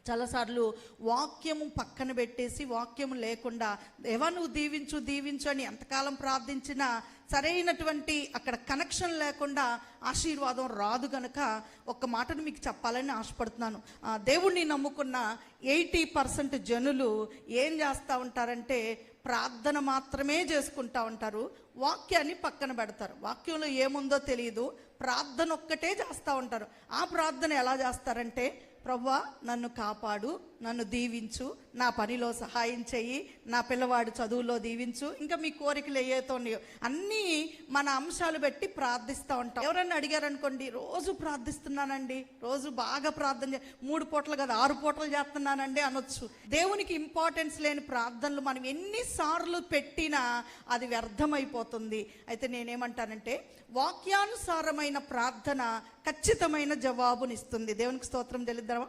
చాలాసార్లు వాక్యము పక్కన పెట్టేసి, వాక్యము లేకుండా దేవా నువ్వు దీవించు అని ఎంతకాలం ప్రార్థించినా సరైనటువంటి అక్కడ కనెక్షన్ లేకుండా ఆశీర్వాదం రాదు. గనక ఒక్క మాటను మీకు చెప్పాలని ఆశపడుతున్నాను. దేవుణ్ణి నమ్ముకున్న 80% జనులు ఏం చేస్తూ ఉంటారంటే ప్రార్థన మాత్రమే చేసుకుంటూ ఉంటారు, వాక్యాన్ని పక్కన పెడతారు. వాక్యంలో ఏముందో తెలియదు, ప్రార్థన ఒక్కటే చేస్తూ ఉంటారు. ఆ ప్రార్థన ఎలా చేస్తారంటే, ప్రభువా నన్ను కాపాడు, నన్ను దీవించు, నా పనిలో సహాయం చెయ్యి, నా పిల్లవాడు చదువులో దీవించు, ఇంకా మీ కోరికలు ఏవైతే ఉన్నాయో అన్నీ మన అంశాలు పెట్టి ప్రార్థిస్తూ ఉంటాం. ఎవరన్నా అడిగారనుకోండి, రోజు ప్రార్థిస్తున్నానండి, రోజు బాగా ప్రార్థన 3 పూటలు కదా 6 పూటలు చేస్తున్నానండి అనొచ్చు. దేవునికి ఇంపార్టెన్స్ లేని ప్రార్థనలు మనం ఎన్నిసార్లు పెట్టినా అది వ్యర్థమైపోతుంది. అయితే నేనేమంటానంటే, వాక్యానుసారమైన ప్రార్థన ఖచ్చితమైన జవాబునిస్తుంది. దేవునికి స్తోత్రం చెల్లిద్దామా?